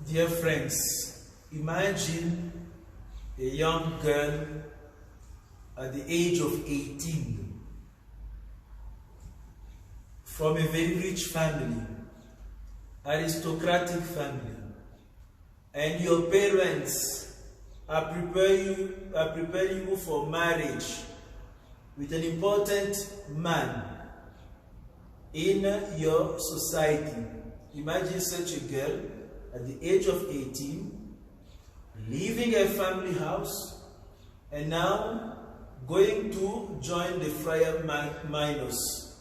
Dear friends, imagine a young girl at the age of 18 from a very rich family, aristocratic family, and your parents are preparing you for marriage with an important man in your society. Imagine such a girl at the age of 18, leaving a family house, and now going to join the Friar Minors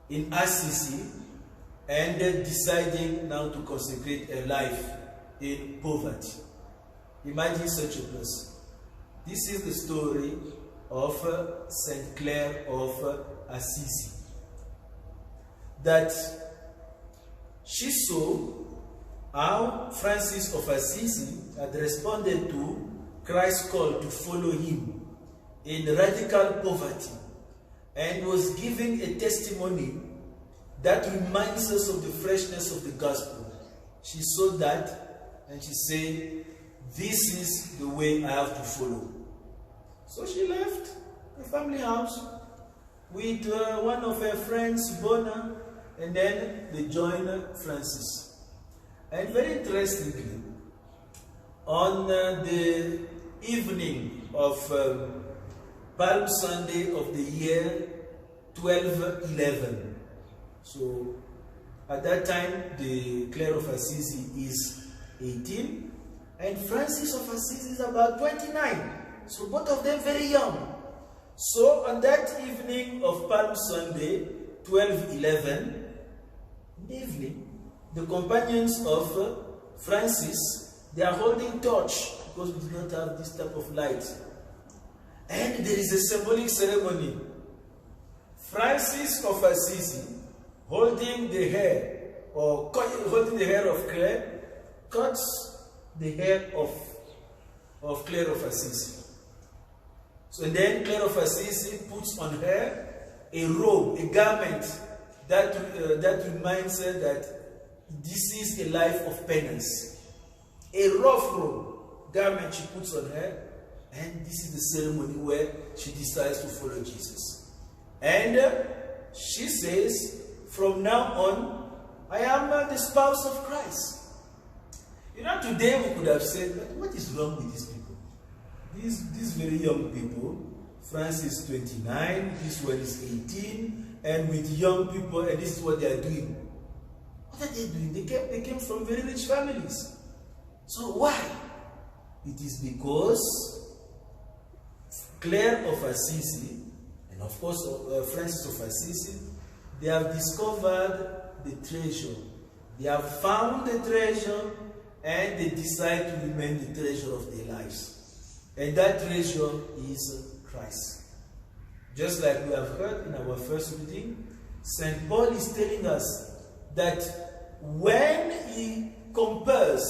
in Assisi, and deciding now to consecrate a life in poverty. Imagine such a person. This is the story of Saint Clare of Assisi. That she saw how Francis of Assisi had responded to Christ's call to follow him in radical poverty, and was giving a testimony that reminds us of the freshness of the gospel. She saw that and she said, this is the way I have to follow. So she left the family house with one of her friends, Bona, and then they joined Francis. And very interestingly, on the evening of Palm Sunday of the year 1211, so at that time the Clare of Assisi is 18 and Francis of Assisi is about 29, so both of them very young. So on that evening of Palm Sunday 1211, in the evening, the companions of Francis, they are holding torch because we do not have this type of light. And there is a symbolic ceremony. Francis of Assisi, holding the hair, or holding the hair of Clare, cuts the hair of Clare of Assisi. So and then Clare of Assisi puts on her a robe, a garment that reminds her that this is a life of penance. A rough robe, garment she puts on her, and this is the ceremony where she decides to follow Jesus. And she says, from now on, I am the spouse of Christ. You know, today we could have said, but what is wrong with these people? These very young people, Francis is 29, this one is 18, and with young people, and this is what they are doing. What are they doing? They came from very rich families. So why? It is because Clare of Assisi, and of course Francis of Assisi, they have discovered the treasure. They have found the treasure, and they decide to remain the treasure of their lives. And that treasure is Christ. Just like we have heard in our first reading, St. Paul is telling us that when he compares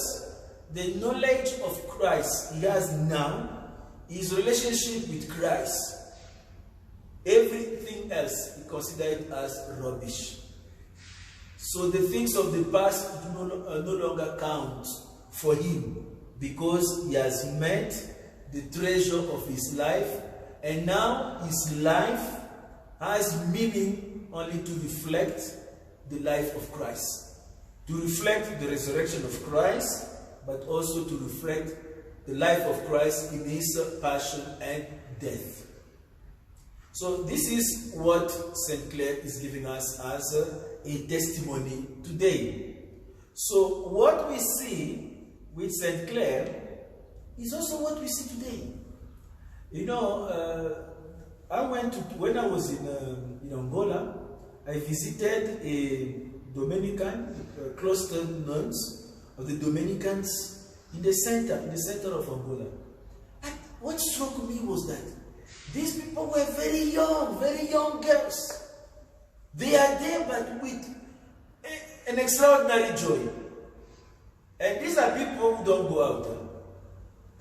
the knowledge of Christ he has now, his relationship with Christ, everything else he considered as rubbish. So the things of the past do no longer count for him, because he has met the treasure of his life, and now his life has meaning only to reflect the life of Christ, to reflect the resurrection of Christ, but also to reflect the life of Christ in his passion and death. So this is what St. Clare is giving us as a testimony today. So what we see with St. Clare is also what we see today. You know, when I was in Angola, I visited a Dominican, cloistered nuns of the Dominicans in the center of Angola. And what struck me was that these people were very young girls. They are there but with an extraordinary joy. And these are people who don't go out.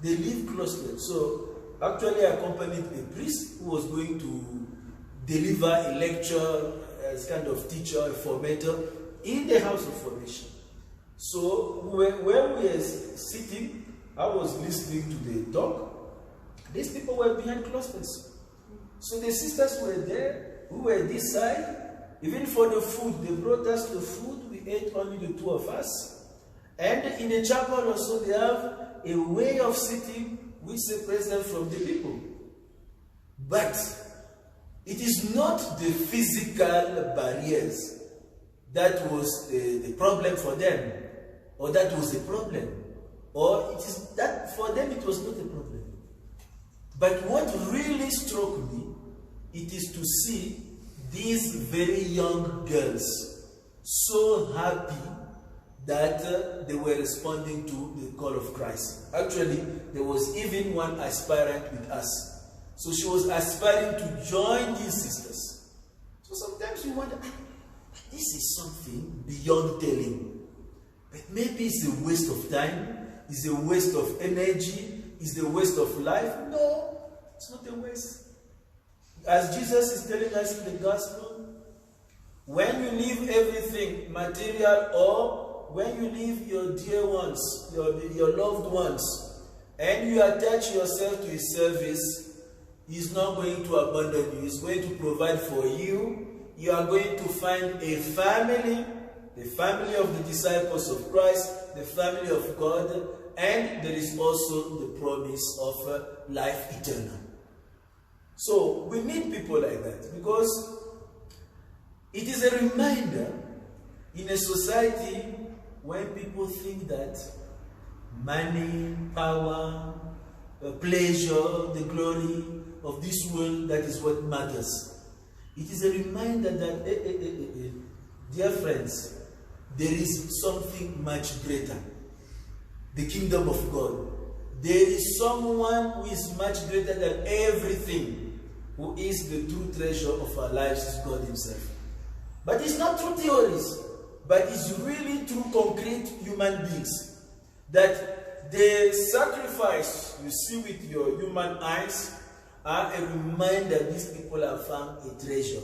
They live cloistered. So actually I accompanied a priest who was going to deliver a lecture as kind of teacher, a formator in the house of formation. So when we were sitting, I was listening to the talk. These people were behind closed doors. So the sisters were there, we were this side. Even for the food, they brought us the food. We ate only the two of us. And in the chapel also, they have a way of sitting which separates them from the people. But it is not the physical barriers that was the problem for them, or that was the problem, or it is that for them it was not a problem. But what really struck me, it is to see these very young girls so happy that they were responding to the call of Christ. Actually, there was even one aspirant with us. So she was aspiring to join these sisters. So sometimes you wonder, this is something beyond telling. But maybe it's a waste of time, it's a waste of energy, it's a waste of life. No, it's not a waste. As Jesus is telling us in the gospel, when you leave everything, material, or when you leave your dear ones, your loved ones, and you attach yourself to his service, he's not going to abandon you. He's going to provide for you. You are going to find a family, the family of the disciples of Christ, the family of God, and there is also the promise of life eternal. So we need people like that, because it is a reminder in a society when people think that money, power, pleasure, the glory of this world, that is what matters. It is a reminder that, dear friends, there is something much greater. The kingdom of God. There is someone who is much greater than everything, who is the true treasure of our lives, is God himself. But it's not through theories, but it's really through concrete human beings. That the sacrifice you see with your human eyes are a reminder these people have found a treasure.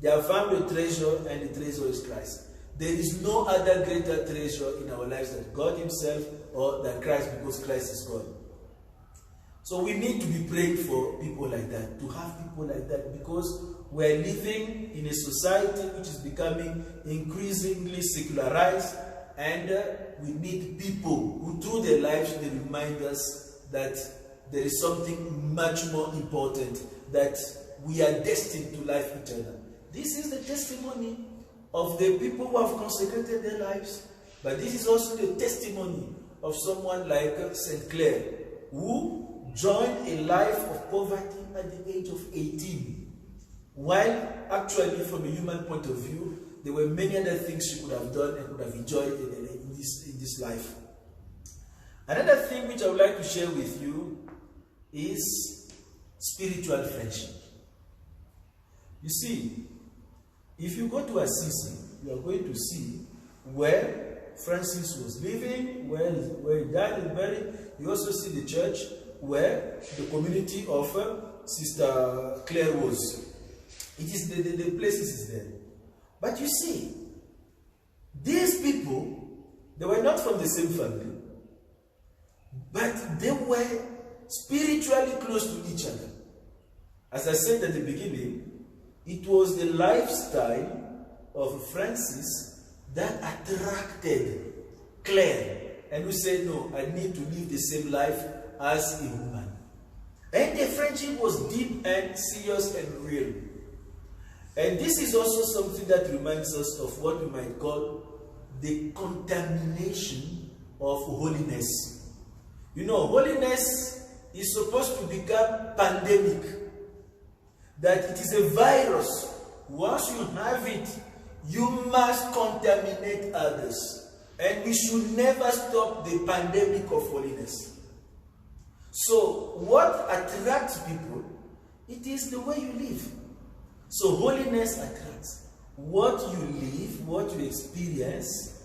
They have found a treasure, and the treasure is Christ. There is no other greater treasure in our lives than God himself, or than Christ, because Christ is God. So we need to be praying for people like that, to have people like that, because we are living in a society which is becoming increasingly secularized, and we need people who through their lives they remind us that there is something much more important, that we are destined to life eternal. This is the testimony of the people who have consecrated their lives, but this is also the testimony of someone like St. Clare, who joined a life of poverty at the age of 18. While actually, from a human point of view, there were many other things she could have done and could have enjoyed in this life. Another thing which I would like to share with you is spiritual friendship. You see, if you go to Assisi, you are going to see where Francis was living, where he died and buried. You also see the church where the community of Sister Clare was. It is the places is there. But you see, these people, they were not from the same family, but they were spiritually close to each other. As I said at the beginning, it was the lifestyle of Francis that attracted Clare, and we said, no, I need to live the same life as a woman. And the friendship was deep and serious and real. And this is also something that reminds us of what we might call the contamination of holiness. You know, holiness is supposed to become pandemic. That it is a virus. Once you have it, you must contaminate others. And we should never stop the pandemic of holiness. So, what attracts people, it is the way you live. So, holiness attracts. What you live, what you experience,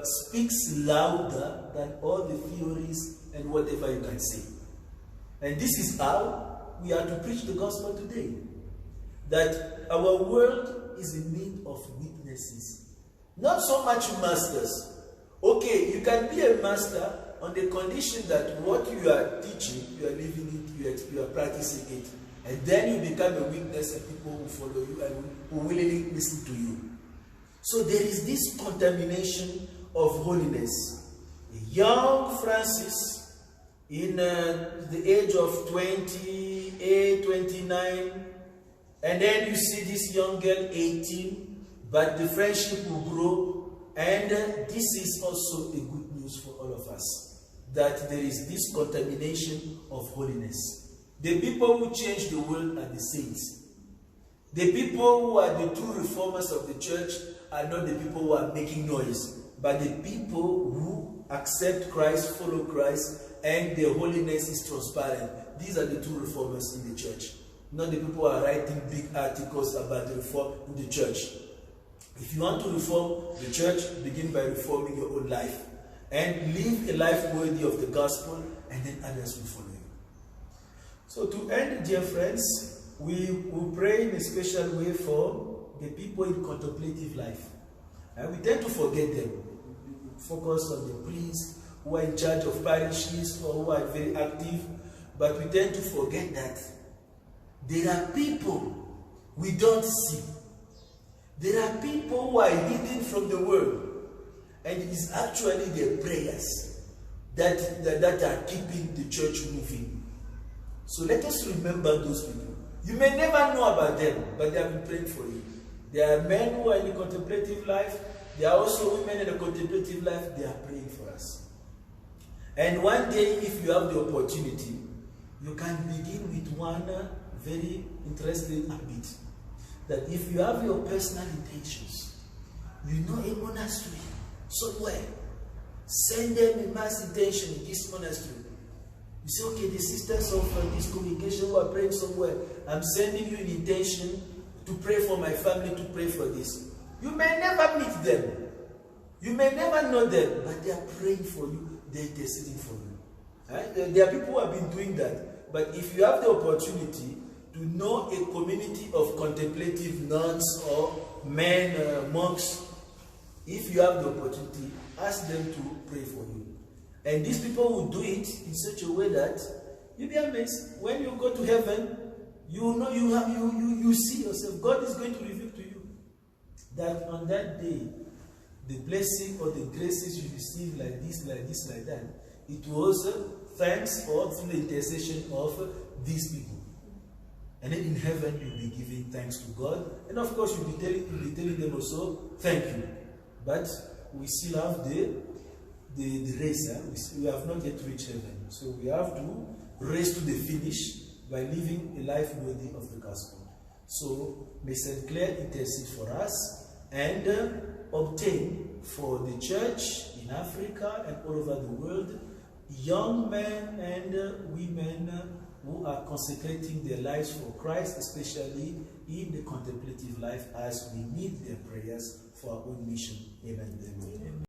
speaks louder than all the theories and whatever you can say. And this is how we are to preach the gospel today. That our world is in need of witnesses. Not so much masters. Okay, you can be a master on the condition that what you are teaching, you are living it, you are practicing it. And then you become a witness and people will follow you and will willingly listen to you. So there is this contamination of holiness. A young Francis, in the age of 28, 29, and then you see this young girl, 18, but the friendship will grow. And this is also a good news for all of us, that there is this contamination of holiness. The people who change the world are the saints. The people who are the true reformers of the church are not the people who are making noise, but the people who accept Christ, follow Christ, and their holiness is transparent. These are the true reformers in the church, not the people who are writing big articles about the reform in the church. If you want to reform the church, begin by reforming your own life and live a life worthy of the gospel, and then others will follow you. So to end, dear friends, we will pray in a special way for the people in contemplative life. And we tend to forget them. We focus on the priests who are in charge of parishes or who are very active, but we tend to forget that there are people we don't see. There are people who are hidden from the world, and it is actually their prayers that are keeping the church moving. So let us remember those people. You may never know about them, but they have been praying for you. There are men who are in the contemplative life. There are also women in the contemplative life. They are praying for us. And one day, if you have the opportunity, you can begin with one very interesting habit. That if you have your personal intentions, you know a monastery somewhere, send them a mass intention in this monastery. You say, okay, the sisters of this congregation who are praying somewhere, I'm sending you an intention to pray for my family, to pray for this. You may never meet them. You may never know them, but they are praying for you. They are interceding for you. Right? There are people who have been doing that. But if you have the opportunity to know a community of contemplative nuns or men, monks, if you have the opportunity, ask them to pray for you. And these people will do it in such a way that you'll be amazed. When you go to heaven, you know you see yourself. God is going to reveal to you that on that day, the blessing or the graces you receive like this, like this, like that, it was thanks for through the intercession of these people. And then in heaven, you'll be giving thanks to God. And of course, you'll be telling them also, thank you. But we still have the race. We have not yet reached heaven. So we have to race to the finish by living a life worthy of the gospel. So may St. Clare intercede for us and obtain for the church in Africa and all over the world young men and women who are consecrating their lives for Christ, especially in the contemplative life, as we need their prayers for our own mission. Amen. Amen.